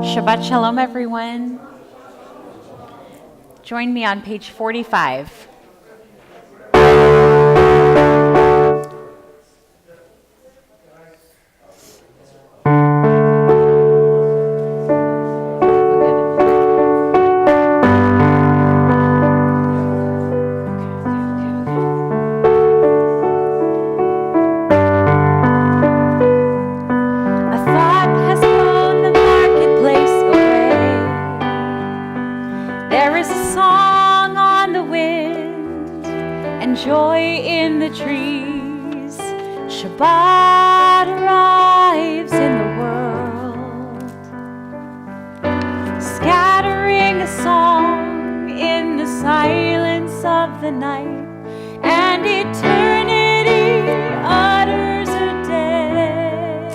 Shabbat Shalom, everyone. Join me on page 45. Shabbat arrives in the world, scattering a song in the silence of the night, and eternity utters a day.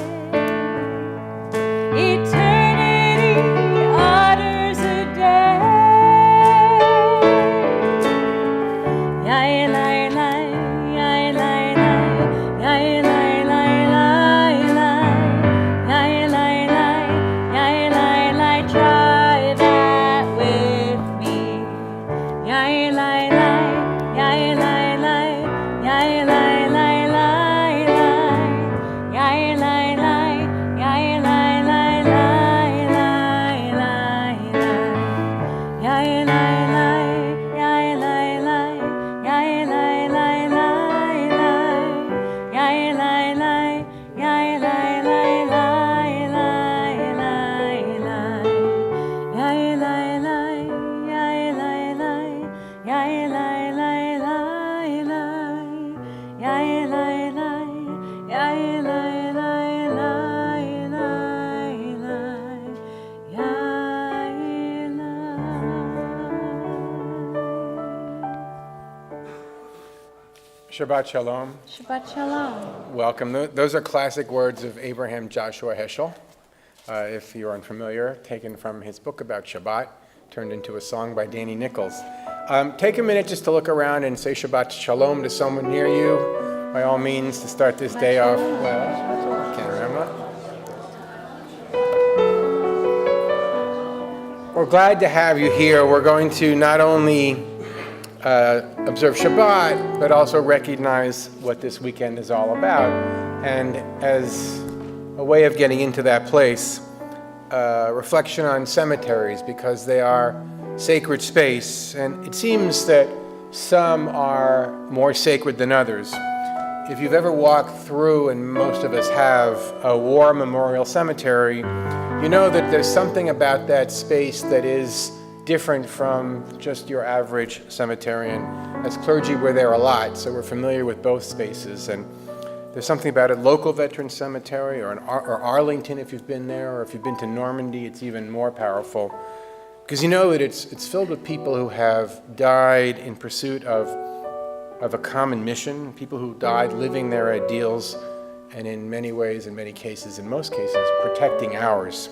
Eternity utters a day. Shabbat Shalom. Shabbat Shalom. Welcome. Those are classic words of Abraham Joshua Heschel. If you're unfamiliar, taken from his book about Shabbat, turned into a song by Danny Nichols. Take a minute just to look around and say Shabbat Shalom to someone near you, by all means, to start this day off well. I can't remember. We're glad to have you here. We're going to not only observe Shabbat, but also recognize what this weekend is all about. And as a way of getting into that place, reflection on cemeteries, because they are sacred space, and it seems that some are more sacred than others. If you've ever walked through, and most of us have, a war memorial cemetery, you know that there's something about that space that is different from just your average cemetery. And as clergy, we're there a lot, so we're familiar with both spaces. And there's something about a local veteran cemetery, or Arlington if you've been there, or if you've been to Normandy, it's even more powerful. Because you know that it's filled with people who have died in pursuit of a common mission, people who died living their ideals, and in many ways, in many cases, in most cases, protecting ours.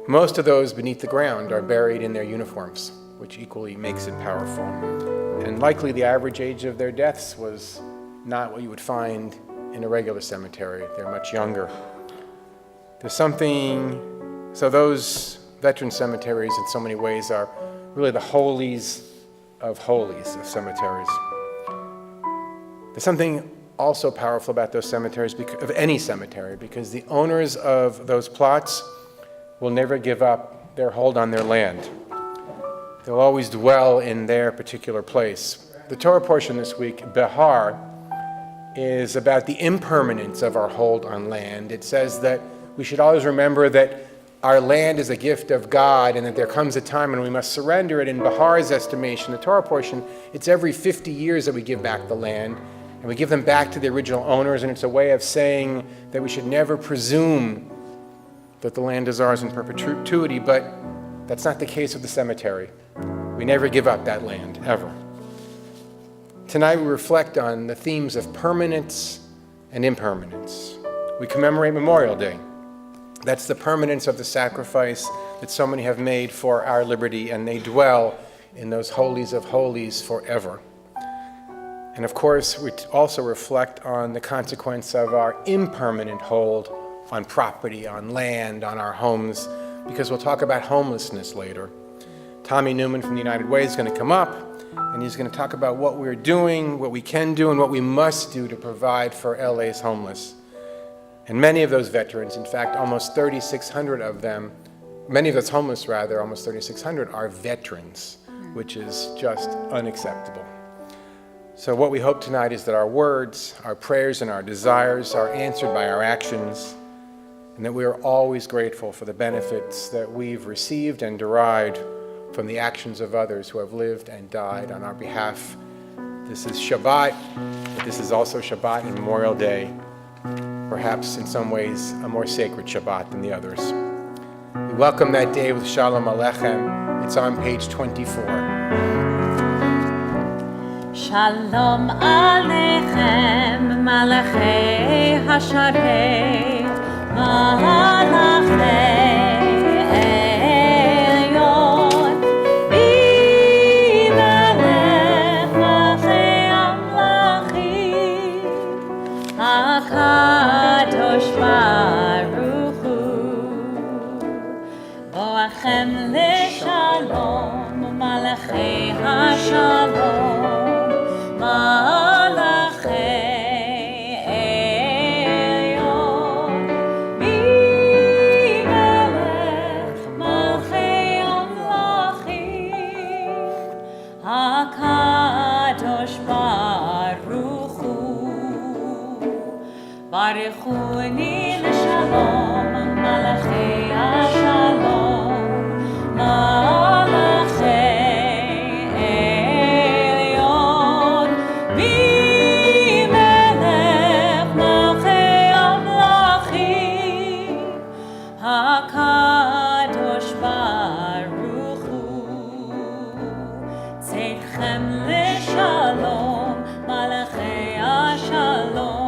Most of those beneath the ground are buried in their uniforms, which equally makes it powerful. And likely the average age of their deaths was not what you would find in a regular cemetery. They're much younger. There's something, so those veteran cemeteries in so many ways are really the holies of cemeteries. There's something also powerful about those cemeteries, of any cemetery, because the owners of those plots will never give up their hold on their land. They'll always dwell in their particular place. The Torah portion this week, Behar, is about the impermanence of our hold on land. It says that we should always remember that our land is a gift of God, and that there comes a time when we must surrender it. In Behar's estimation, the Torah portion, it's every 50 years that we give back the land, and we give them back to the original owners, and it's a way of saying that we should never presume that the land is ours in perpetuity, but that's not the case with the cemetery. We never give up that land, ever. Tonight we reflect on the themes of permanence and impermanence. We commemorate Memorial Day. That's the permanence of the sacrifice that so many have made for our liberty, and they dwell in those holies of holies forever. And of course, we also reflect on the consequence of our impermanent hold on property, on land, on our homes, because we'll talk about homelessness later. Tommy Newman from the United Way is going to come up, and he's going to talk about what we're doing, what we can do, and what we must do to provide for LA's homeless. And many of those veterans, in fact, almost 3,600 of them, many of those homeless rather, almost 3,600 are veterans, which is just unacceptable. So what we hope tonight is that our words, our prayers, and our desires are answered by our actions, and that we are always grateful for the benefits that we've received and derived from the actions of others who have lived and died on our behalf. This is Shabbat, but this is also Shabbat and Memorial Day, perhaps in some ways a more sacred Shabbat than the others. We welcome that day with Shalom Aleichem. It's on page 24. Shalom Aleichem, Malachei Hasharei, Malachei Elyon, Bimelech Malachei Amlachim, HaKadosh Baruch Hu, Boachem Leshalom, Malachei Hashalom, Baruchuni l'shalom, malachei hashalom, malachei elyon, bimelech malchei amlachim, hakadosh baruch hu, tzedchem l'shalom, malachei hashalom.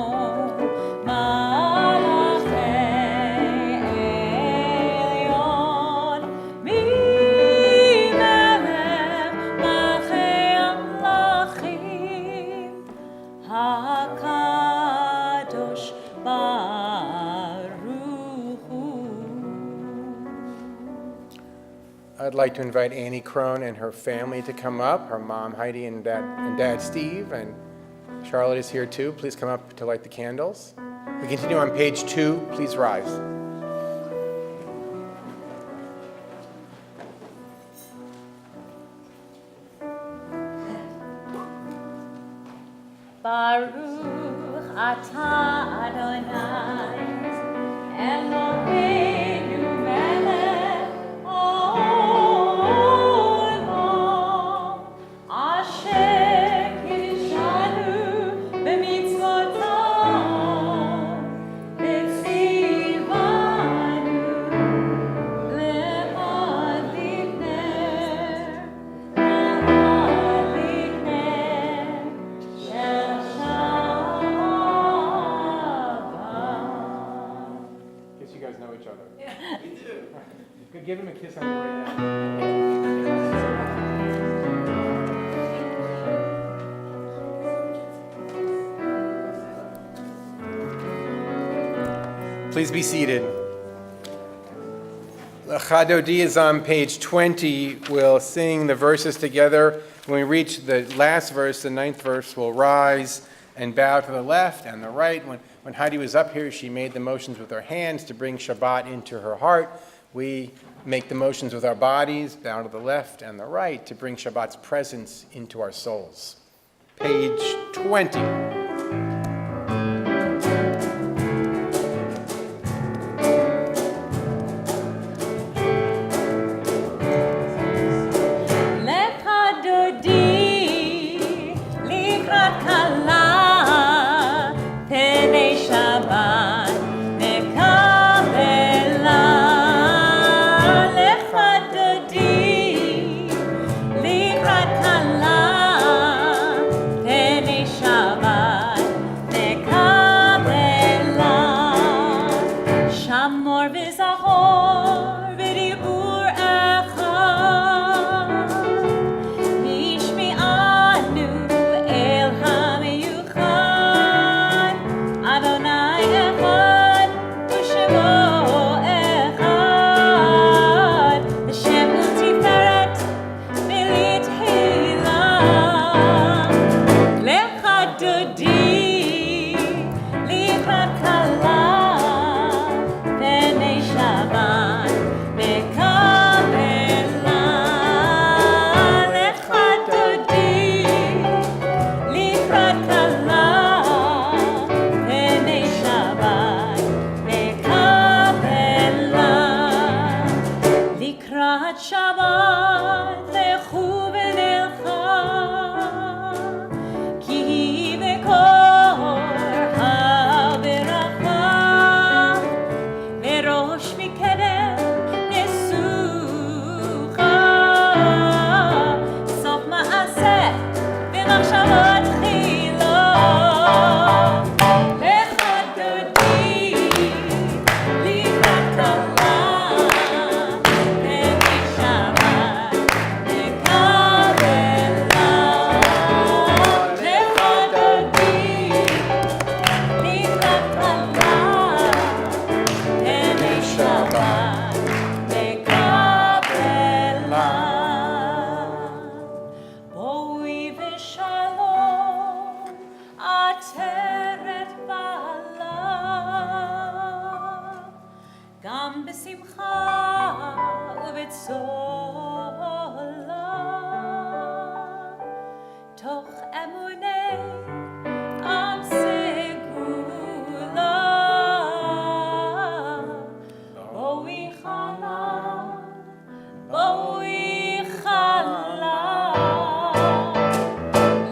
I'd like to invite Annie Crone and her family to come up, her mom Heidi and dad Steve, and Charlotte is here too. Please come up to light the candles. We continue on page 2. Please rise. Baruch atah Adonai Eloheinu melech haolam asher kiddushanu b'mitzvotav v'tzivanu le'adlik ner shel Guess you guys know each other. Yeah, we do. Good, give him a kiss on the way down. Please be seated. Chadodi is on page 20. We'll sing the verses together. When we reach the last verse, the 9th verse, we'll rise and bow to the left and the right. When Heidi was up here, she made the motions with her hands to bring Shabbat into her heart. We make the motions with our bodies, bow to the left and the right, to bring Shabbat's presence into our souls. Page 20. Shabbat Shabbat lechu v'nelcha ki bekor ha'beracha verosh mikerem nesucha sof ma'aseh v'machshavot tchila lecha dodi likrat Allah v'mi Shabbat nekabela lecha dodi likrat Allah v'mi Shabbat nekabela Boi v'shalom ateret ba'ala Gam b'simcha ובצולה תוך אמוני עם סגולה בואי חלה בואי חלה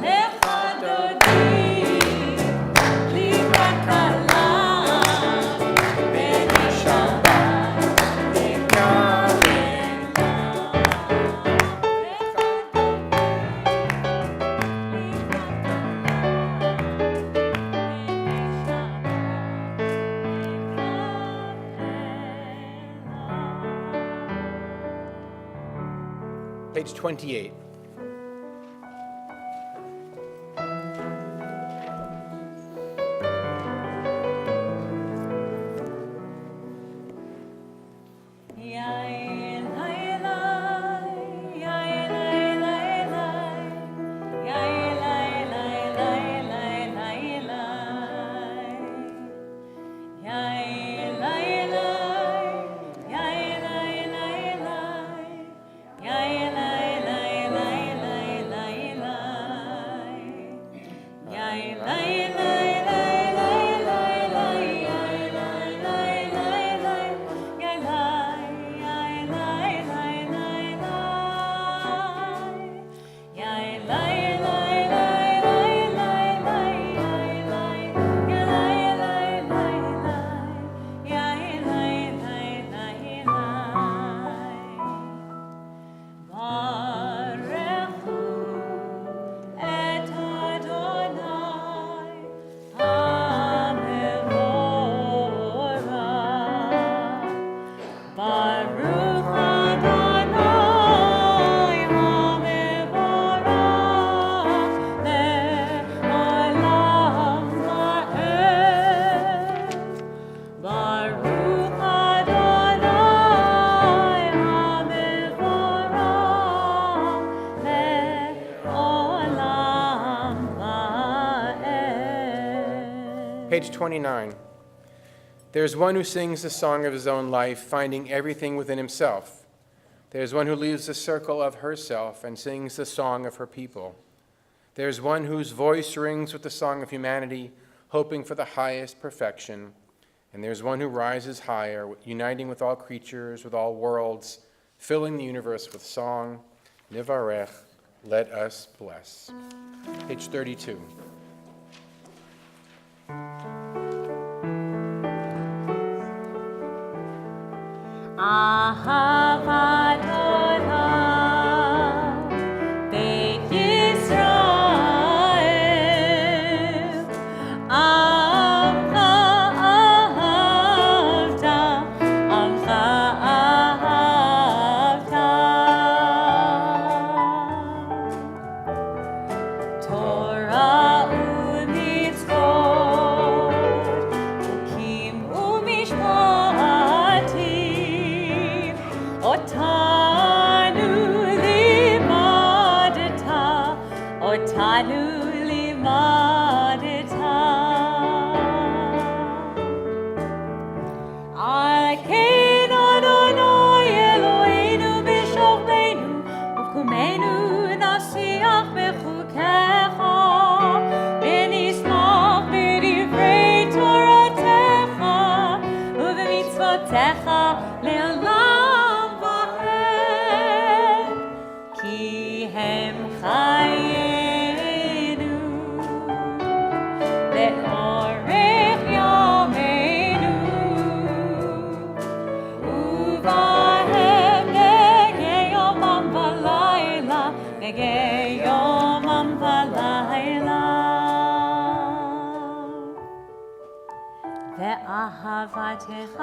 לך דודי לקראת כלה בני שבת Page 28. Page 29. There's one who sings the song of his own life, finding everything within himself. There's one who leaves the circle of herself and sings the song of her people. There's one whose voice rings with the song of humanity, hoping for the highest perfection. And there's one who rises higher, uniting with all creatures, with all worlds, filling the universe with song. Nivarech, let us bless. Page 32. אהבת עולם בית ישראל עמך אהבת עמך אהבת תורה ומצוות חוקים ומשפטים אותנו לימדת, אותנו לימדת. על כן אדוני אלוהינו בשוכבנו ובקומנו נשיח בחוקיך ונשמח בדברי תורתך ובמצוותיך לעולם ועד. אהבתך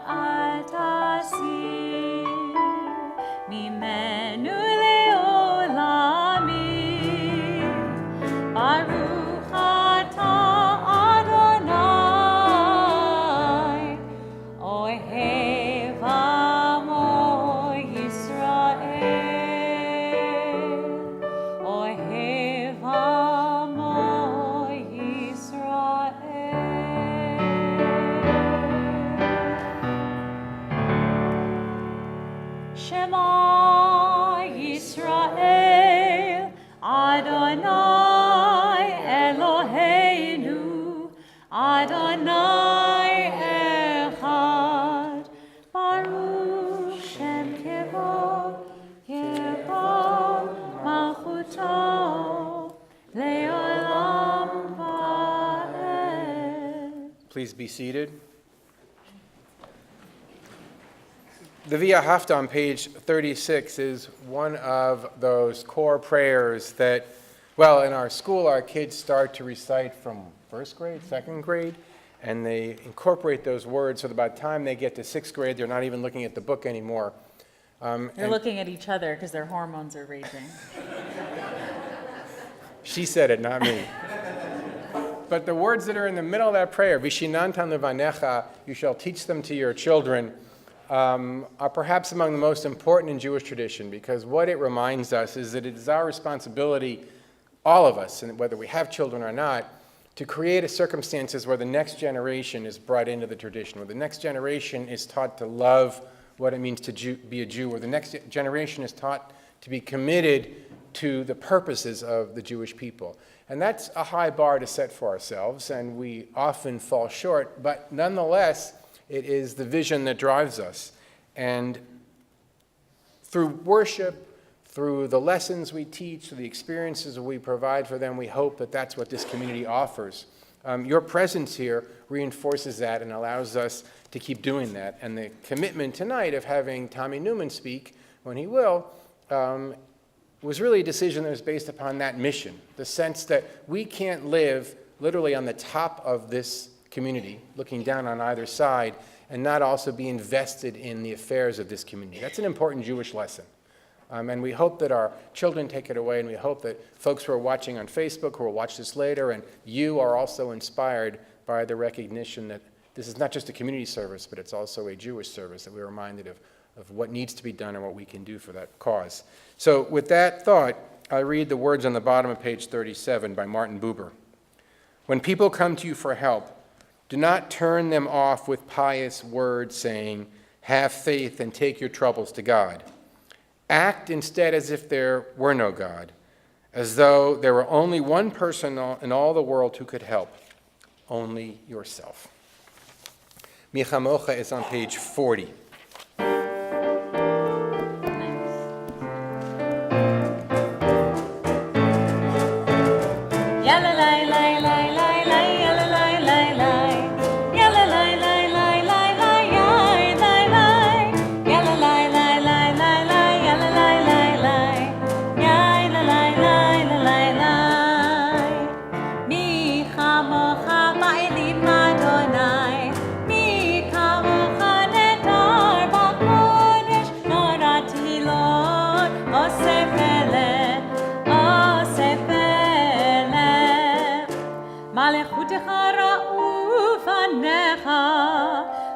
אל תסיר ממנו לעולמי. ברוך אתה אדוני, אוהב עמו ישראל, אוהב עמו ישראל. שמע ישראל, אדוני אלוהינו, אדוני אחד. ברוך שם כבוד, כבוד מלכותו, לעולם ועד. Please be seated. The Via Hafta on page 36 is one of those core prayers that, well, in our school, our kids start to recite from first grade, second grade, and they incorporate those words so that by the time they get to sixth grade, they're not even looking at the book anymore. They're And looking at each other because their hormones are raging. she said it, not me. But the words that are in the middle of that prayer, Vishinantan levanecha, you shall teach them to your children, are perhaps among the most important in Jewish tradition, because what it reminds us is that it is our responsibility, all of us, and whether we have children or not, to create circumstances where the next generation is brought into the tradition, where the next generation is taught to love what it means to be a Jew, where the next generation is taught to be committed to the purposes of the Jewish people. And that's a high bar to set for ourselves, and we often fall short, but nonetheless, it is the vision that drives us. And through worship, through the lessons we teach, through the experiences we provide for them, we hope that that's what this community offers. Your presence here reinforces that and allows us to keep doing that. And the commitment tonight of having Tommy Newman speak, when he will, was really a decision that was based upon that mission, the sense that we can't live literally on the top of this community, looking down on either side, and not also be invested in the affairs of this community. That's an important Jewish lesson. And we hope that our children take it away, and we hope that folks who are watching on Facebook, who will watch this later, and you are also inspired by the recognition that this is not just a community service, but it's also a Jewish service, that we're reminded of what needs to be done and what we can do for that cause. So with that thought, I read the words on the bottom of page 37 by Martin Buber. When people come to you for help, do not turn them off with pious words saying, have faith and take your troubles to God. Act instead as if there were no God, as though there were only one person in all the world who could help, only yourself. Michamocha is on page 40.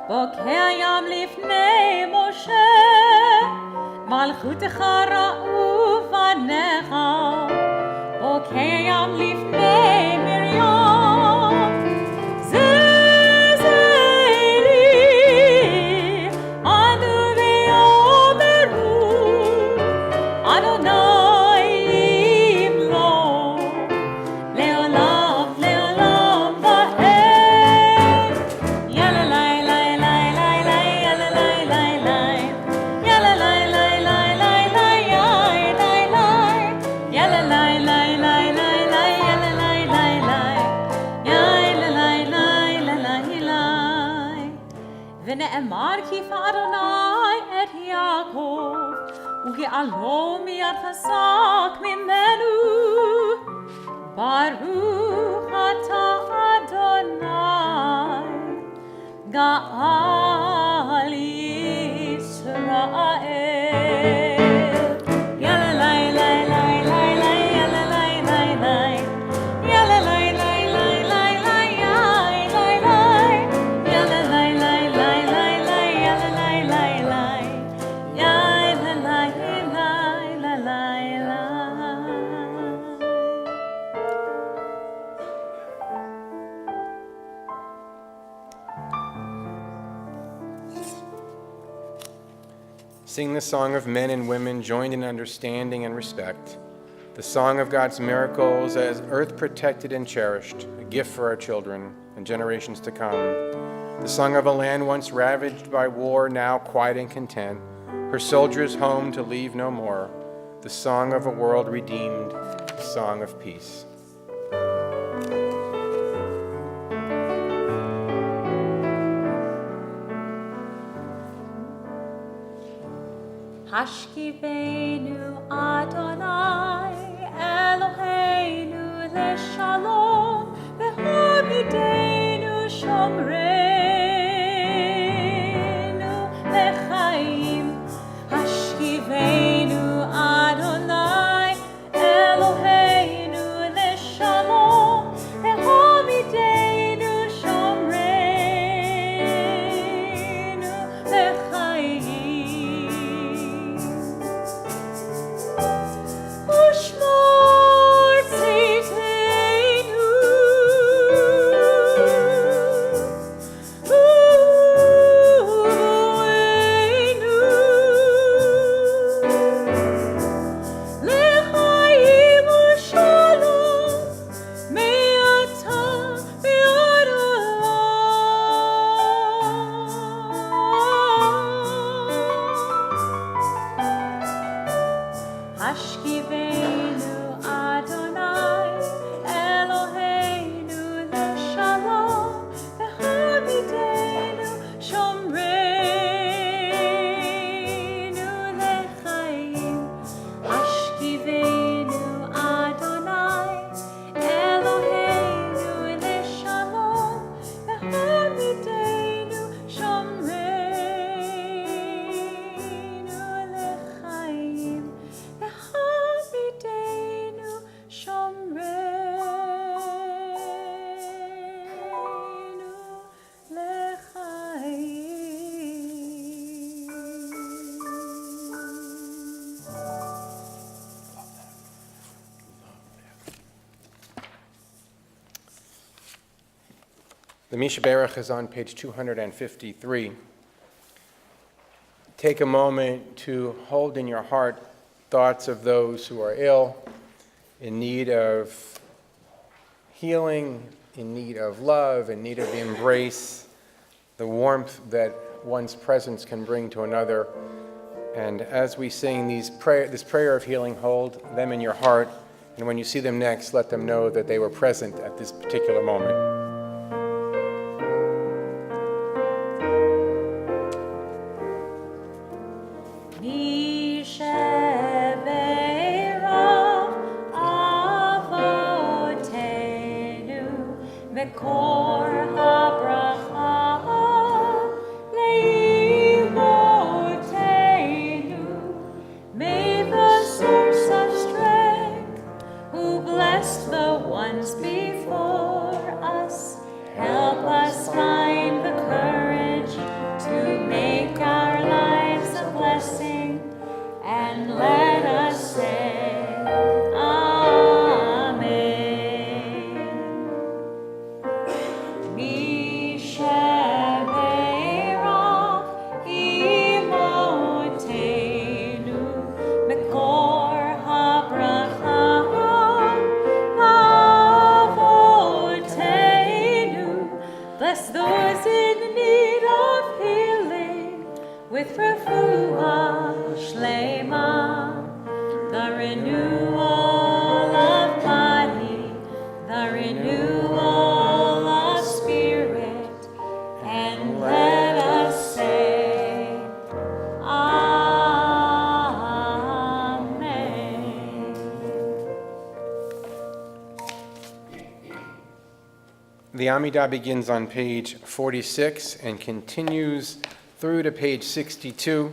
בוקע לפני משה, מלכותך ראו פניך, בוקע לפני מרים. זזרי, אנו ויאמרו, אדוני ימלוך, לעולם לעולם ועד. ונאמר כי אדוני את יעקב וגאלו מיד חזק ממנו. ברוך אתה אדוני גאל ישראל. Sing the song of men and women joined in understanding and respect, the song of God's miracles as earth protected and cherished, a gift for our children and generations to come, the song of a land once ravaged by war, now quiet and content, her soldiers home to leave no more, the song of a world redeemed, the song of peace. השכיבנו אדוני אלוהינו לשלום והעמידנו שומרנו לחיים. השכיבנו אדוני אלוהינו לשלום והעמידנו שומרנו לחיים. ושמור צאתנו ובואנו לחיים ושלום מעתה ועד עולם. השכיבנו אדוני אלוהינו לשלום והעמידנו שומרנו לחיים. השכיבנו אדוני אלוהינו לשלום והעמידנו שומרנו לחיים. והעמידנו שומרנו The Misha Berach is on page 253. Take a moment to hold in your heart thoughts of those who are ill, in need of healing, in need of love, in need of the embrace, the warmth that one's presence can bring to another. And as we sing this prayer of healing, hold them in your heart, and when you see them next, let them know that they were present at this particular moment. מי שברך אבותינו מקור הברכה לאמותינו, may the source of strength who blessed the ones before us help us find the courage to make our lives a blessing, and let us say Amen. מי שברך אמותינו מקור הברכה אבותינו, bless those in need of healing with refuah shlema, the renewal of body, the renewal of spirit, and let us say Amen. The The Amidah begins on page 46 and continues through to page 62.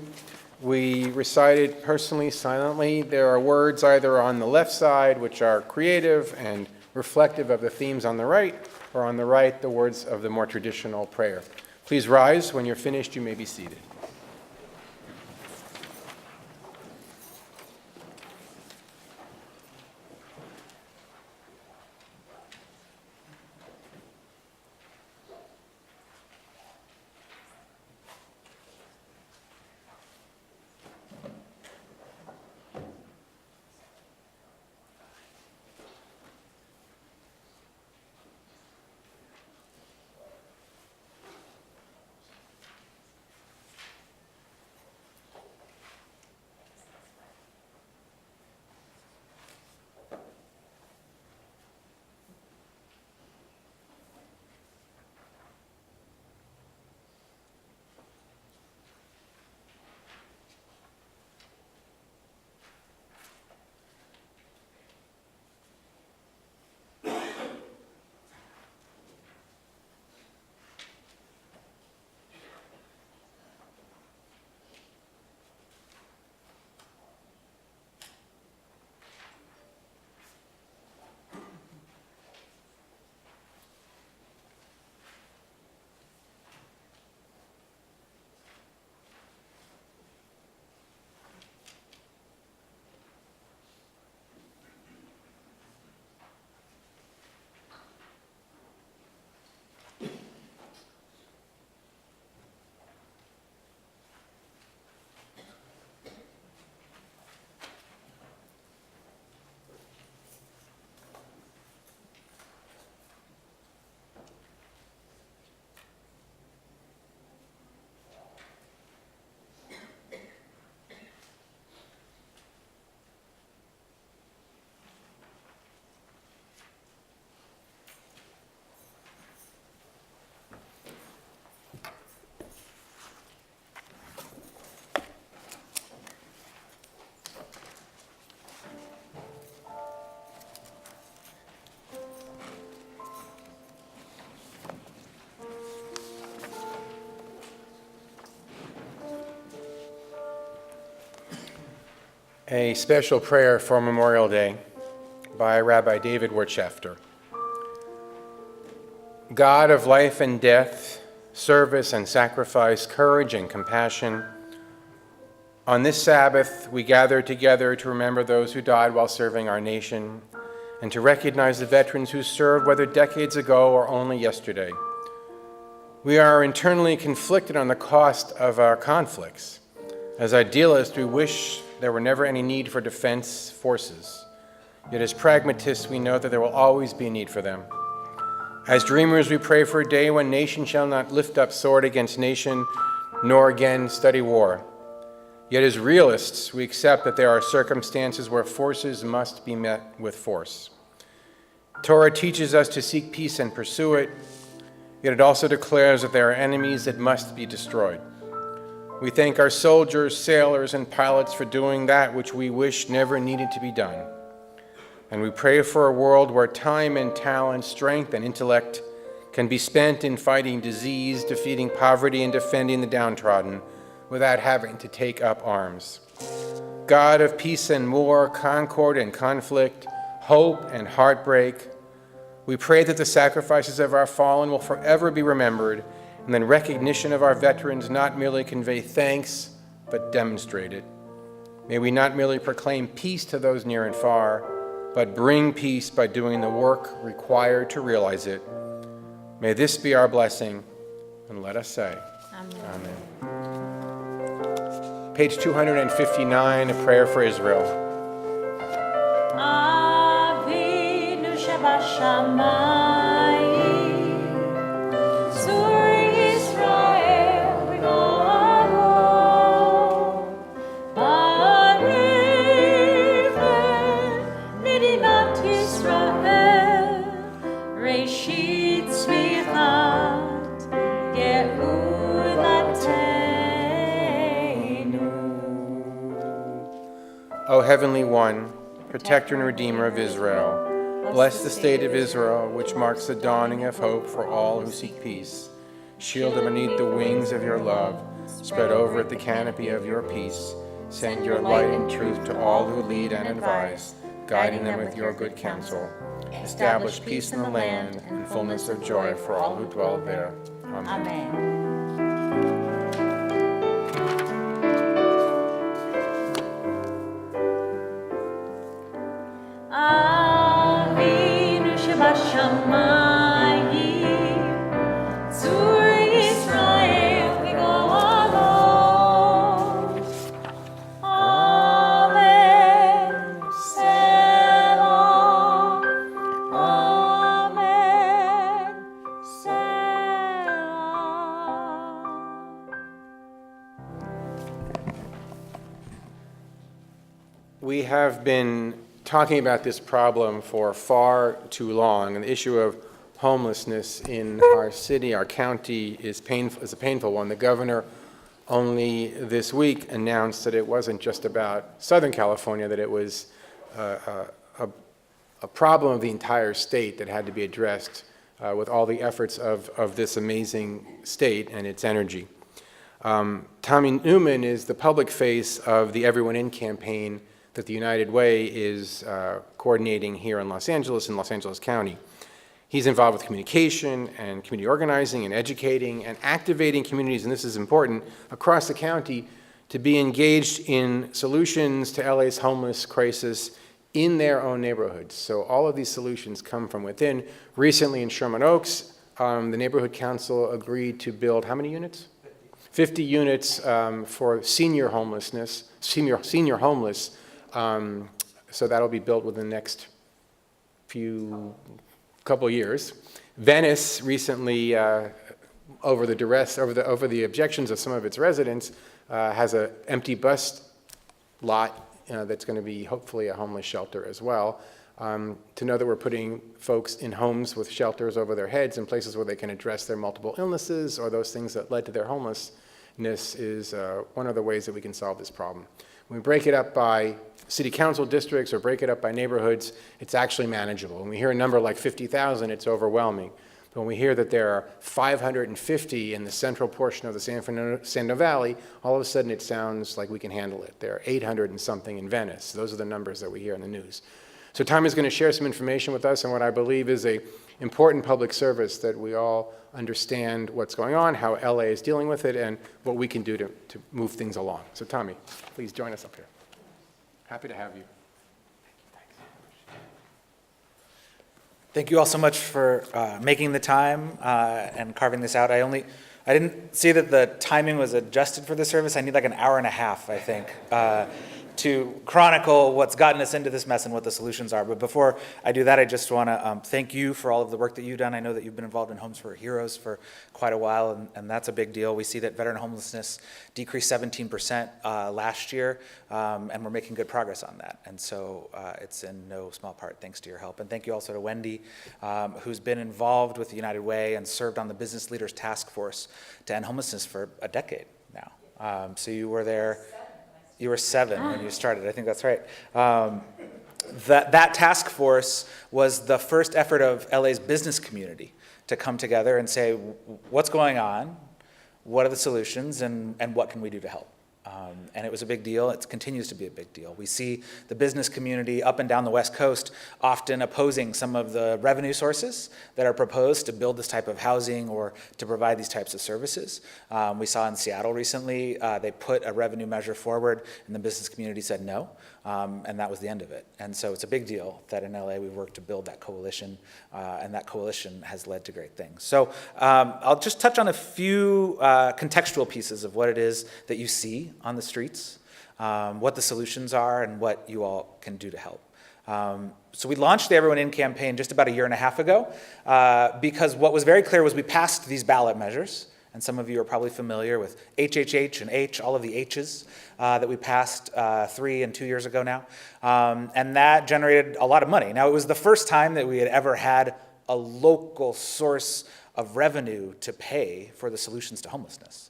We recite it personally, silently. There are words either on the left side, which are creative and reflective of the themes on the right, or on the right, the words of the more traditional prayer. Please rise. When you're finished, you may be seated. A special prayer for Memorial Day by Rabbi David Wertschefter. God of life and death, service and sacrifice, courage and compassion, on this Sabbath we gather together to remember those who died while serving our nation and to recognize the veterans who served, whether decades ago or only yesterday. We are internally conflicted on the cost of our conflicts. As idealists, we wish there were never any need for defense forces. Yet as pragmatists, we know that there will always be a need for them. As dreamers, we pray for a day when nation shall not lift up sword against nation, nor again study war. Yet as realists, we accept that there are circumstances where forces must be met with force. Torah teaches us to seek peace and pursue it, yet it also declares that there are enemies that must be destroyed. We thank our soldiers, sailors, and pilots for doing that which we wish never needed to be done. And we pray for a world where time and talent, strength and intellect can be spent in fighting disease, defeating poverty, and defending the downtrodden without having to take up arms. God of peace and war, concord and conflict, hope and heartbreak, we pray that the sacrifices of our fallen will forever be remembered, and then recognition of our veterans not merely convey thanks, but demonstrate it. May we not merely proclaim peace to those near and far, but bring peace by doing the work required to realize it. May this be our blessing, and let us say, Amen. Page 259, a prayer for Israel. Avinu Shabashamayim, Sur Yisrael V'Go'aro, Ba'ariveh Medinat Yisrael, Reshit Tzmichat Ge'ulatenu. O Heavenly One, Protector and Redeemer of Israel, Bless the state of Israel, which marks the dawning of hope for all who seek peace. Shield them beneath the wings of your love. Spread over it the canopy of your peace. Send your light and truth to all who lead and advise, guiding them with your good counsel. Establish peace in the land and fullness of joy for all who dwell there. Amen. Amen. Avinu Shebashamayim, Zur Yisrael Yigalo. Amen. Selah. Amen. Selah. We have been talking about this problem for far too long, and the issue of homelessness in our city, our county, is a painful one. The governor only this week announced that it wasn't just about Southern California, that it was a problem of the entire state that had to be addressed with all the efforts of this amazing state and its energy. Tommy Newman is the public face of the Everyone In campaign that the United Way is coordinating here in Los Angeles County. He's involved with communication and community organizing and educating and activating communities, and this is important, across the county to be engaged in solutions to LA's homeless crisis in their own neighborhoods. So all of these solutions come from within. Recently in Sherman Oaks, the neighborhood council agreed to build how many units? 50 units for senior homeless. So that'll be built within the next couple years. Venice recently, over the objections of some of its residents, has an empty bus lot that's going to be hopefully a homeless shelter as well. To know that we're putting folks in homes with shelters over their heads in places where they can address their multiple illnesses or those things that led to their homelessness is one of the ways that we can solve this problem. When we break it up by city council districts or break it up by neighborhoods, it's actually manageable. When we hear a number like 50,000, it's overwhelming. But when we hear that there are 550 in the central portion of the San Fernando Valley, all of a sudden it sounds like we can handle it. There are 800 and something in Venice. Those are the numbers that we hear in the news. So Tom is going to share some information with us on what I believe is an important public service that we all understand what's going on, how LA is dealing with it, and what we can do to move things along. So Tommy, please join us up here. Happy to have you. Thank you all so much for making the time and carving this out. I didn't see that the timing was adjusted for the service. I need like an hour and a half, I think, to chronicle what's gotten us into this mess and what the solutions are. But before I do that, I just want to thank you for all of the work that you've done. I know that you've been involved in Homes for Heroes for quite a while, and that's a big deal. We see that veteran homelessness decreased 17% last year, and we're making good progress on that. And so it's in no small part thanks to your help. And thank you also to Wendy, who's been involved with the United Way and served on the Business Leaders Task Force to end homelessness for a decade now. So you were there. You were 7 when you started, I think that's right. That task force was the first effort of LA's business community to come together and say, what's going on, what are the solutions, and what can we do to help? And it was a big deal. It continues to be a big deal. We see the business community up and down the West Coast often opposing some of the revenue sources that are proposed to build this type of housing or to provide these types of services. We saw in Seattle recently, they put a revenue measure forward and the business community said no, and that was the end of it. And so it's a big deal that in LA we've worked to build that coalition, and that coalition has led to great things. So I'll just touch on a few contextual pieces of what it is that you see on the streets, what the solutions are, and what you all can do to help. So we launched the Everyone In campaign just about a year and a half ago because what was very clear was we passed these ballot measures, and some of you are probably familiar with HHH and H, all of the H's that we passed 3 and 2 years ago now, and that generated a lot of money. Now, it was the first time that we had ever had a local source of revenue to pay for the solutions to homelessness.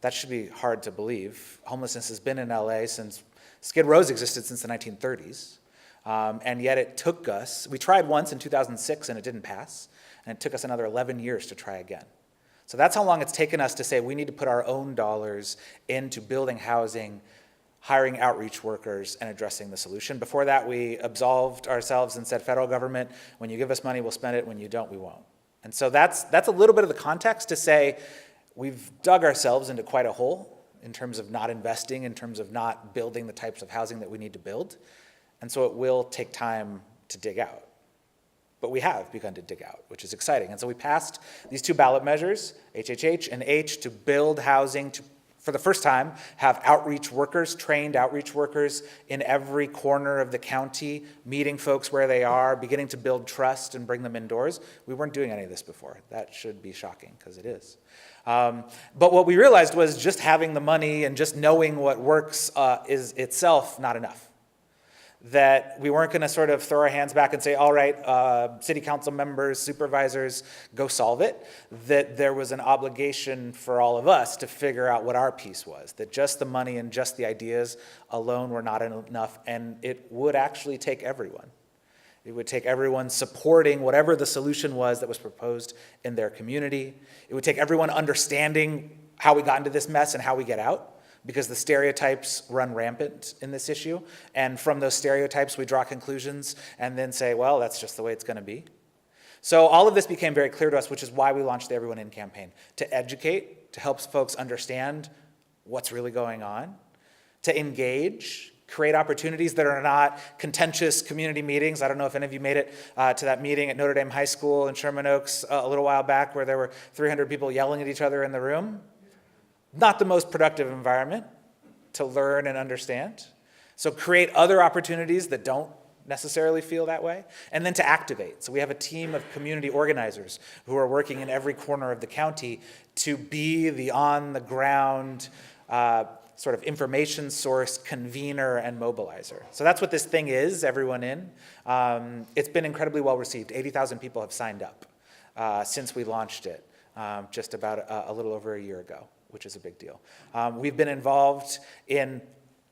That should be hard to believe. Homelessness has been in LA since Skid Row's existed since the 1930s. And yet it took us, we tried once in 2006 and it didn't pass, and it took us another 11 years to try again. So that's how long it's taken us to say we need to put our own dollars into building housing, hiring outreach workers, and addressing the solution. Before that, we absolved ourselves and said, federal government, when you give us money, we'll spend it. When you don't, we won't. And so that's a little bit of the context to say we've dug ourselves into quite a hole in terms of not investing, in terms of not building the types of housing that we need to build. And so it will take time to dig out. But we have begun to dig out, which is exciting. And so we passed these two ballot measures, HHH and H, to build housing, to, for the first time, have outreach workers, trained outreach workers in every corner of the county, meeting folks where they are, beginning to build trust and bring them indoors. We weren't doing any of this before. That should be shocking, because it is. But what we realized was just having the money and just knowing what works is itself not enough. That we weren't going to sort of throw our hands back and say, all right, city council members, supervisors, go solve it. That there was an obligation for all of us to figure out what our piece was. That just the money and just the ideas alone were not enough, and it would actually take everyone. It would take everyone supporting whatever the solution was that was proposed in their community. It would take everyone understanding how we got into this mess and how we get out, because the stereotypes run rampant in this issue. And from those stereotypes, we draw conclusions and then say, well, that's just the way it's going to be. So all of this became very clear to us, which is why we launched the Everyone In campaign, to educate, to help folks understand what's really going on, to engage, create opportunities that are not contentious community meetings. I don't know if any of you made it to that meeting at Notre Dame High School in Sherman Oaks a little while back where there were 300 people yelling at each other in the room. Not the most productive environment to learn and understand. So create other opportunities that don't necessarily feel that way, and then to activate. So we have a team of community organizers who are working in every corner of the county to be the on-the-ground sort of information source, convener, and mobilizer. So that's what this thing is, Everyone In. It's been incredibly well received. 80,000 people have signed up since we launched it just about a little over a year ago, which is a big deal. We've been involved in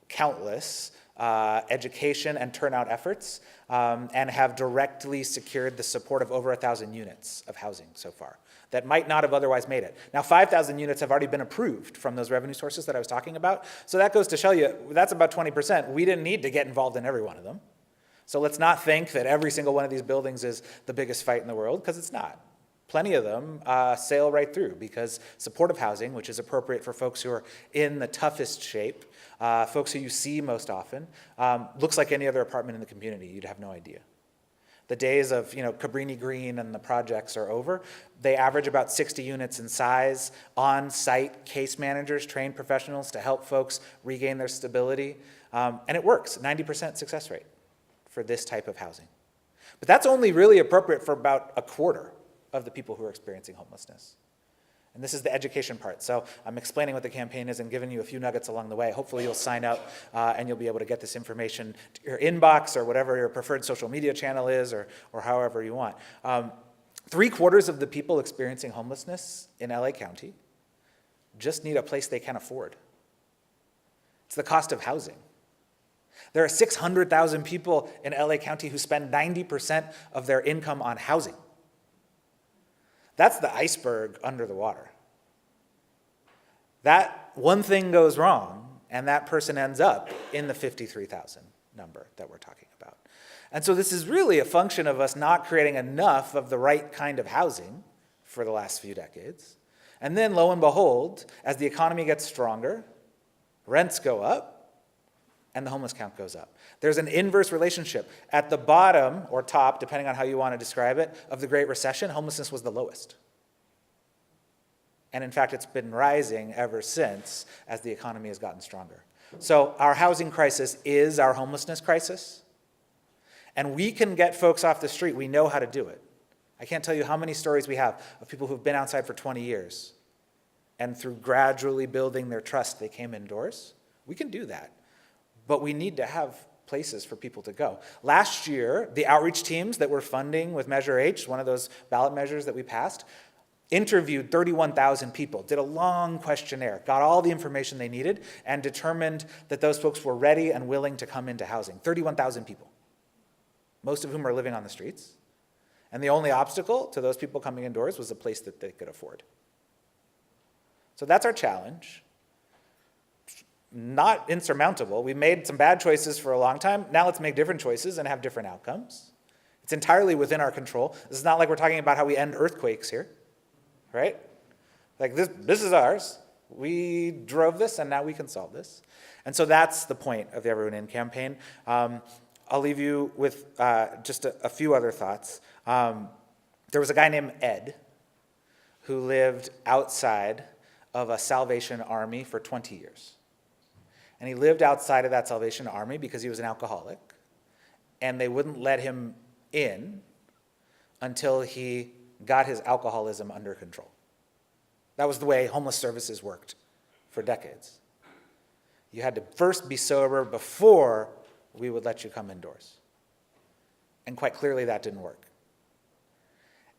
countless education and turnout efforts and have directly secured the support of over 1,000 units of housing so far that might not have otherwise made it. Now, 5,000 units have already been approved from those revenue sources that I was talking about. So that goes to show you, that's about 20%. We didn't need to get involved in every one of them. So let's not think that every single one of these buildings is the biggest fight in the world, because it's not. Plenty of them sail right through, because supportive housing, which is appropriate for folks who are in the toughest shape, folks who you see most often, looks like any other apartment in the community. You'd have no idea. The days of Cabrini Green and the projects are over. They average about 60 units in size, on-site case managers, trained professionals to help folks regain their stability. And it works, 90% success rate for this type of housing. But that's only really appropriate for about a quarter of the people who are experiencing homelessness. And this is the education part. So I'm explaining what the campaign is and giving you a few nuggets along the way. Hopefully you'll sign up and you'll be able to get this information to your inbox or whatever your preferred social media channel is, or however you want. 3/4 of the people experiencing homelessness in LA County just need a place they can afford. It's the cost of housing. There are 600,000 people in LA County who spend 90% of their income on housing. That's the iceberg under the water. That one thing goes wrong, and that person ends up in the 53,000 number that we're talking about. And so this is really a function of us not creating enough of the right kind of housing for the last few decades. And then, lo and behold, as the economy gets stronger, rents go up, and the homeless count goes up. There's an inverse relationship. At the bottom, or top, depending on how you want to describe it, of the Great Recession, homelessness was the lowest. And in fact, it's been rising ever since as the economy has gotten stronger. So our housing crisis is our homelessness crisis. And we can get folks off the street. We know how to do it. I can't tell you how many stories we have of people who've been outside for 20 years. And through gradually building their trust, they came indoors. We can do that. But we need to have places for people to go. Last year, the outreach teams that we're funding with Measure H, one of those ballot measures that we passed, interviewed 31,000 people, did a long questionnaire, got all the information they needed, and determined that those folks were ready and willing to come into housing. 31,000 people. most of whom are living on the streets. And the only obstacle to those people coming indoors was a place that they could afford. So that's our challenge. Not insurmountable. We made some bad choices for a long time. Now let's make different choices and have different outcomes. It's entirely within our control. This is not like we're talking about how we end earthquakes here, right? Like this is ours. We drove this and now we can solve this. And so that's the point of the Everyone In campaign. I'll leave you with just a few other thoughts. There was a guy named Ed who lived outside of a Salvation Army for 20 years. And he lived outside of that Salvation Army because he was an alcoholic. And they wouldn't let him in until he got his alcoholism under control. That was the way homeless services worked for decades. You had to first be sober before we would let you come indoors. And quite clearly that didn't work.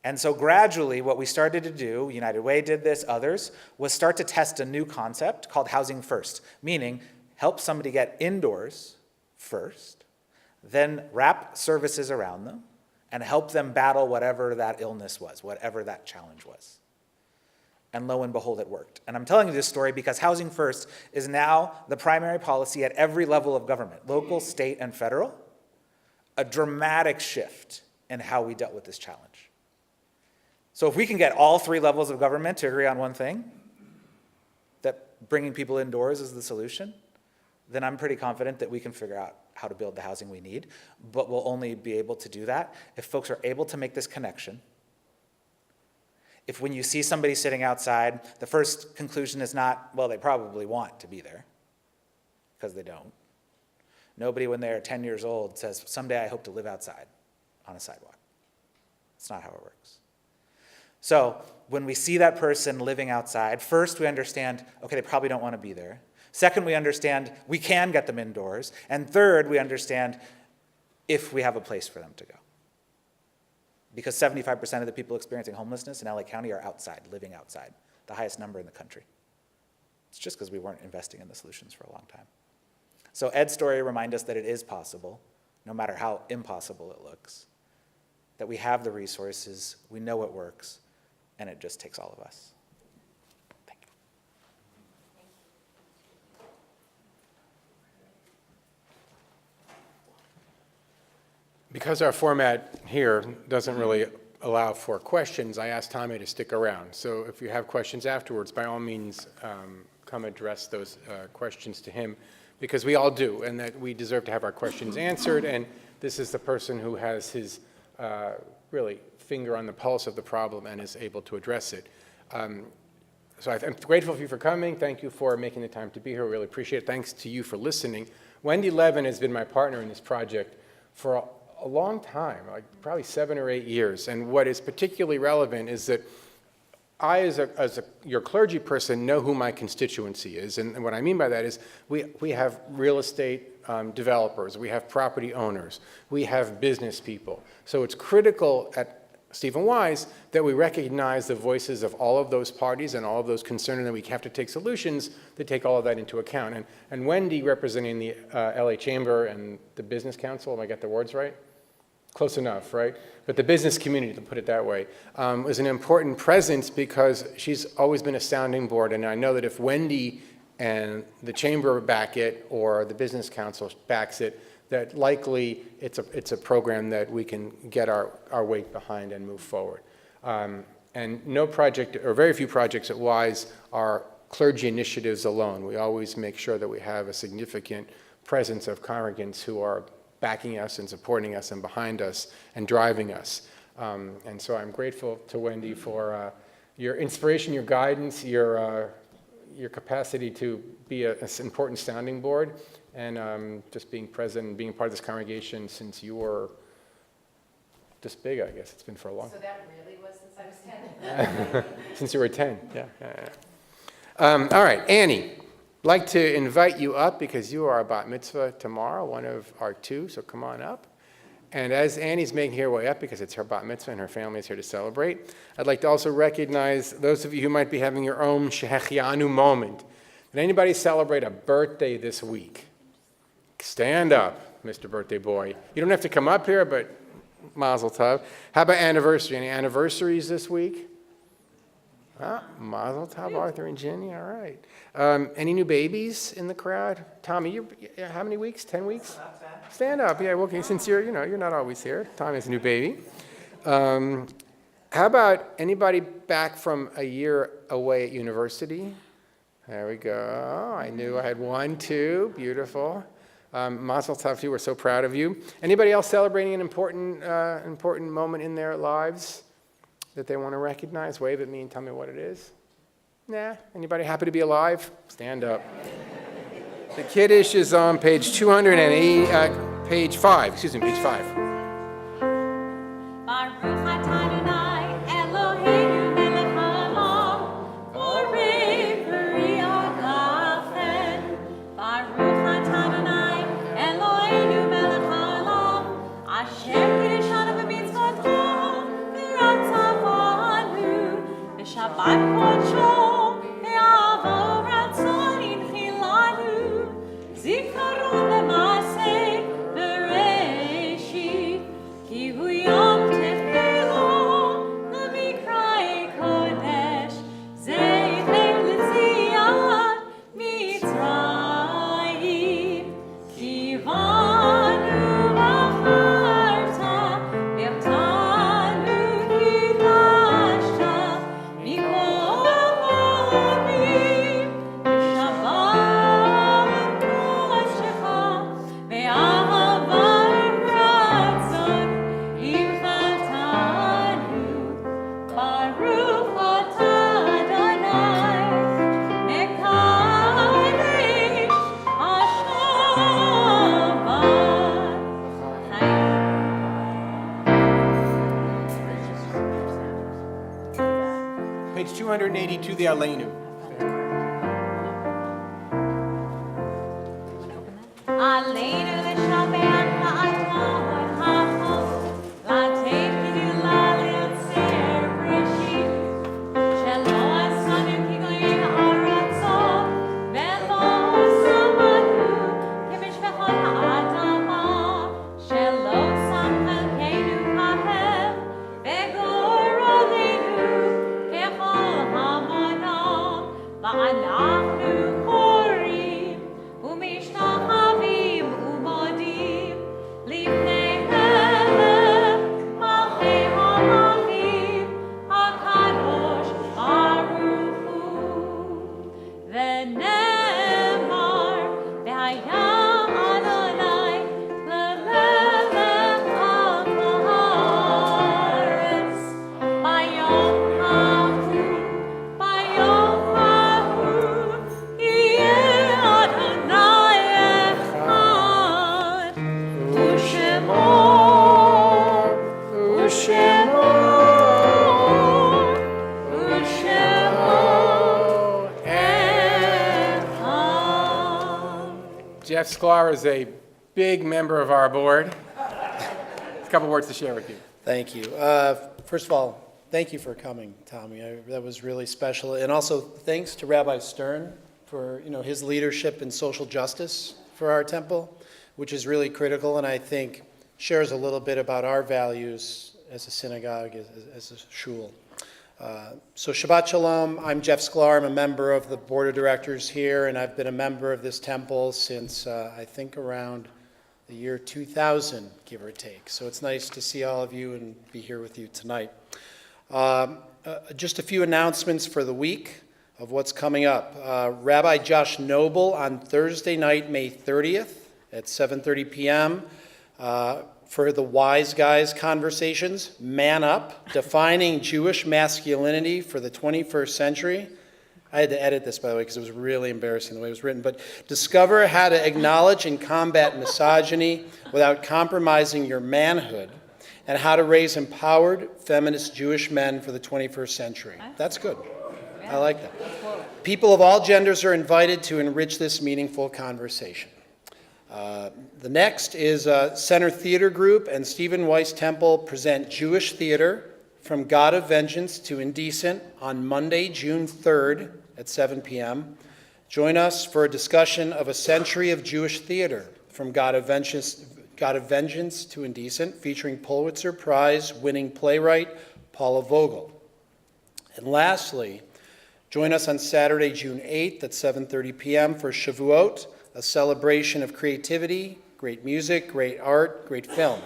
And so gradually what we started to do, United Way did this, others, was start to test a new concept called housing first, meaning help somebody get indoors first, then wrap services around them, and help them battle whatever that illness was, whatever that challenge was. And lo and behold, it worked. And I'm telling you this story because Housing First is now the primary policy at every level of government, local, state, and federal, a dramatic shift in how we dealt with this challenge. So if we can get all three levels of government to agree on one thing, that bringing people indoors is the solution, then I'm pretty confident that we can figure out how to build the housing we need. But we'll only be able to do that if folks are able to make this connection. If when you see somebody sitting outside, the first conclusion is not, well, they probably want to be there, because they don't. Nobody, when they're 10 years old, says, someday I hope to live outside on a sidewalk. That's not how it works. So when we see that person living outside, first we understand, okay, they probably don't want to be there. Second, we understand we can get them indoors. And third, we understand if we have a place for them to go. Because 75% of the people experiencing homelessness in LA County are outside, living outside, the highest number in the country. It's just because we weren't investing in the solutions for a long time. So Ed's story reminds us that it is possible, no matter how impossible it looks, that we have the resources, we know it works, and it just takes all of us. Thank you. Because our format here doesn't really allow for questions, I asked Tommy to stick around. So if you have questions afterwards, by all means, come address those questions to him, because we all do, and that we deserve to have our questions answered, and this is the person who has his really finger on the pulse of the problem and is able to address it. So I'm grateful for you for coming. Thank you for making the time to be here. We really appreciate it. Thanks to you for listening. Wendy Levin has been my partner in this project for a long time, like probably 7 or 8 years. And what is particularly relevant is that I, as your clergy person, know who my constituency is. And what I mean by that is we have real estate developers, we have property owners, we have business people. So it's critical at Stephen Wise that we recognize the voices of all of those parties and all of those concerned, and that we have to take solutions that take all of that into account. And Wendy, representing the LA Chamber and the Business Council, am I got the words right? Close enough, right? But the business community, to put it that way, was an important presence because she's always been a sounding board. And I know that if Wendy and the Chamber back it, or the Business Council backs it, that likely it's a program that we can get our weight behind and move forward. And no project, or very few projects at WISE are clergy initiatives alone. We always make sure that we have a significant presence of congregants who are backing us and supporting us and behind us and driving us. And so I'm grateful to Wendy for your inspiration, your guidance, your capacity to be an important sounding board, and just being present and being part of this congregation since you were this big, I guess. It's been for a long time. So that really was since I was 10? Since you were 10, yeah. All right, Annie. I'd like to invite you up because you are a bat mitzvah tomorrow, one of our two, so come on up. And as Annie's making her way up, because it's her bat mitzvah and her family is here to celebrate, I'd like to also recognize those of you who might be having your own Shehechianu moment. Did anybody celebrate a birthday this week? Stand up. Mr. Birthday Boy. You don't have to come up here, but mazel tov. How about anniversary? Any anniversaries this week? Mazel tov, Arthur and Jenny, all right. Any new babies in the crowd? Tommy, how many weeks? 10 weeks? Stand up, yeah, well, okay, since you're not always here. Tommy has a new baby. How about anybody back from a year away at university? There we go. I knew I had 1, 2, beautiful. Mazel tov to you, we're so proud of you. Anybody else celebrating an important moment in their lives that they want to recognize? Wave at me and tell me what it is. Nah, anybody happy to be alive? Stand up. The Kiddush is on page 208, page 5, page 5. Baruch atah Adonai Eloheinu melech haolam, borei b'riah gafen. Baruch atah Adonai Eloheinu melech haolam, asher kiddushanu b'mitzvoto v'ratzavanu, b'shabbat kodsho ve'avo ratzon inchilanu, zikaron b'maaseh b'reishit, ki hu yom tefilo l'mikra'e kodesh, zeichem l'tziat Mitzrayim, ki vanu v'acharta v'yamtanu kidashta mikol ha'omim, b'shabbat kodeshecha ve'ahava v'ratzon imchatanu. Baruch atah Adonai mekadesh hashavat. Page 282, the Aleinu. Aleinu l'shabbat ha'aton ha'chol, l'atev gidula li'otzer breshit, shelo asanu ki goyim ha'aratzo, ve'lo samanu k'mishpachot ha'adama, shelo sam chalkeinu kahem, ve'gorolenu k'chol ha'monam, va'anachnu chorim u'mishtachavim u'modim lifnei Melech malchei hamachim hakadosh baruch hu. V'nemar v'haya Adonai lemelech al kol haaretz bayom hahu yeh Adonai echad u'shemo echad. Jeff Sklar is a big member of our board. A couple words to share with you. Thank you. First of all, thank you for coming, Tommy. That was really special. And also, thanks to Rabbi Stern for his leadership in social justice for our temple, which is really critical, and I think shares a little bit about our values as a synagogue, as a shul. So Shabbat Shalom. I'm Jeff Sklar. I'm a member of the board of directors here, and I've been a member of this temple since I think around the year 2000, give or take. So it's nice to see all of you and be here with you tonight. Just a few announcements for the week of what's coming up. Rabbi Josh Noble on Thursday night, May 30th at 7:30 p.m. For the Wise Guys Conversations, Man Up, Defining Jewish Masculinity for the 21st Century. I had to edit this, by the way, because it was really embarrassing the way it was written. But discover how to acknowledge and combat misogyny without compromising your manhood, and how to raise empowered feminist Jewish men for the 21st century. That's good. I like that. People of all genders are invited to enrich this meaningful conversation. The next is Center Theater Group and Stephen Weiss Temple present Jewish Theater, From God of Vengeance to Indecent, on Monday, June 3rd at 7 p.m. Join us for a discussion of a century of Jewish theater, From God of Vengeance to Indecent, featuring Pulitzer Prize-winning playwright Paula Vogel. And lastly, join us on Saturday, June 8th at 7:30 p.m. for Shavuot, a celebration of creativity, great music, great art, great film.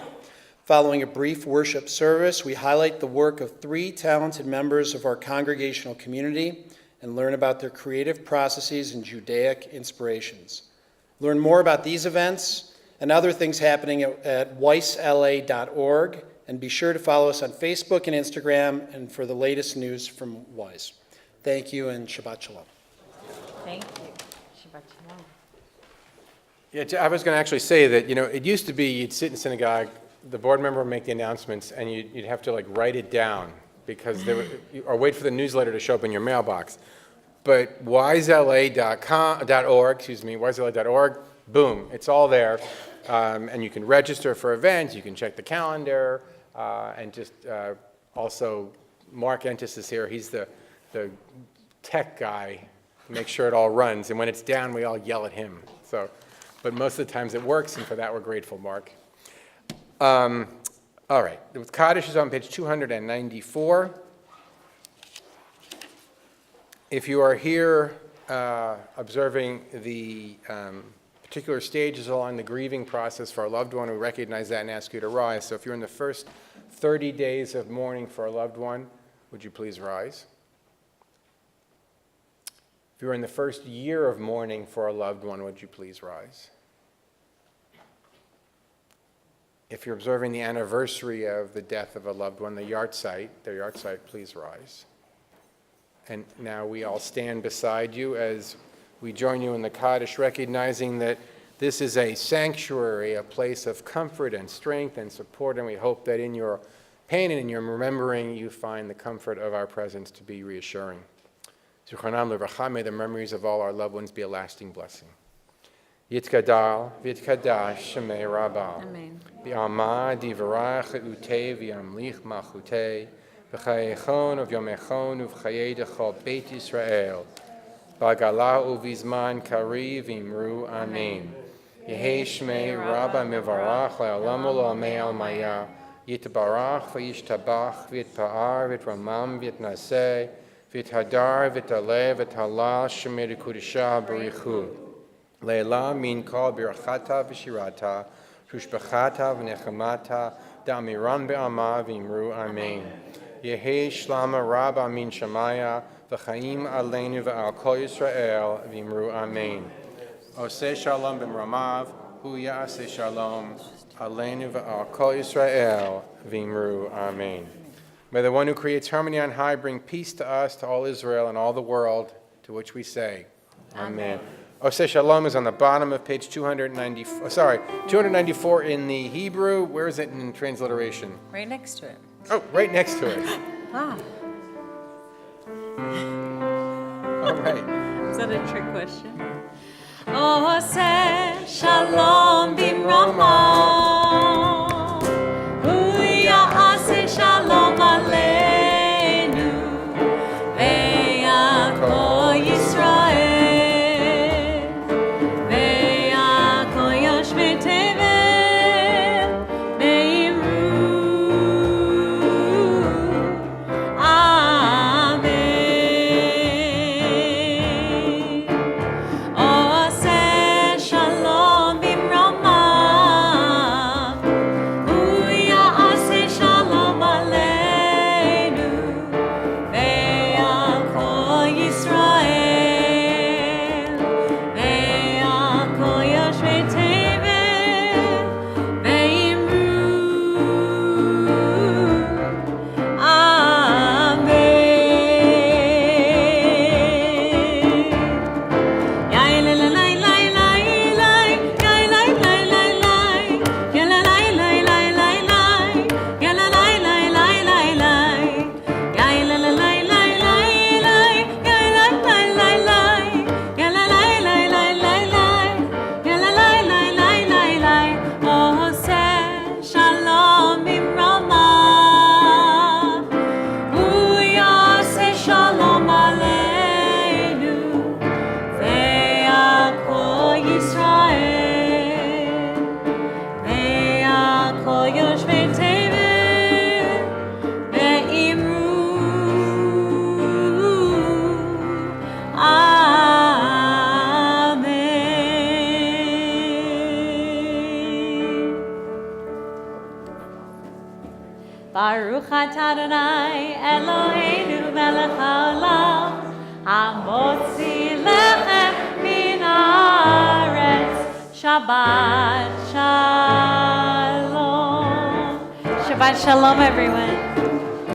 Following a brief worship service, we highlight the work of 3 talented members of our congregational community and learn about their creative processes and Judaic inspirations. Learn more about these events and other things happening at weissla.org, and be sure to follow us on Facebook and Instagram and for the latest news from Weiss. Thank you, and Shabbat Shalom. Thank you. Shabbat shalom. Yeah, I was going to actually say that, it used to be you'd sit in synagogue, the board member would make the announcements, and you'd have to write it down because or wait for the newsletter to show up in your mailbox. But weissla.org, boom, it's all there. And you can register for events, you can check the calendar, and just also, Mark Entis is here, he's the tech guy, make sure it all runs. And when it's down, we all yell at him. But most of the times it works, and for that we're grateful, Mark. All right, the Kaddish is on page 294. If you are here observing the particular stages along the grieving process for a loved one, we recognize that and ask you to rise. So if you're in the first 30 days of mourning for a loved one, would you please rise? If you're in the first year of mourning for a loved one, would you please rise? If you're observing the anniversary of the death of a loved one, their yahrzeit, please rise. And now we all stand beside you as we join you in the Kaddish, recognizing that this is a sanctuary, a place of comfort and strength and support, and we hope that in your pain and in your remembering, you find the comfort of our presence to be reassuring. Zichronam Livracha, may the memories of all our loved ones be a lasting blessing. Yitkadal, Vitkadash, Shemei Rabbah. Amen. Bi'amah, Divarach, Utei, V'yamlich, Machutei, V'chayechon, V'yomechon, V'chayei Dechol Beit Yisrael. B'agalah u'vizman kari v'imru amen. Yehei Shmei Rabbah Mivarach, Le'olam u'l'amei al-maya. Yitbarach v'yishtabach, V'yitpa'ar, V'yitramam, V'yitnaseh, V'yithadar, V'yitalev, V'yithalal, Shemei D'Kudishah, B'richu. Leila min kol birachata v'shirata, shushbachata v'nechemata, da'amiran be'ama v'imru amen. Yehi shlama rabba min shamaya, v'chaim aleinu v'al kol Yisrael, v'imru amen. Oseh shalom b'mramav, hu ya'aseh shalom, aleinu v'al kol Yisrael, v'imru amen. May the one who creates harmony on high bring peace to us, to all Israel, and all the world, to which we say, Amen. Oseh Shalom is on the bottom of page 294 in the Hebrew. Where is it in transliteration? Right next to it. Oh, right next to it. Ah, All right. is that a trick question? Oseh Shalom Bimrama, Hu Ya'aseh Shalom Aleinu, Ve'yakol Yisrael, Ve'yakol Yoshvei Tevel, Ve'imru, Amen. Oseh Shalom Baruch atah Adonai Eloheinu melech haolam hamotzi lechem min haaretz. Shabbat shalom. Shabbat shalom, everyone.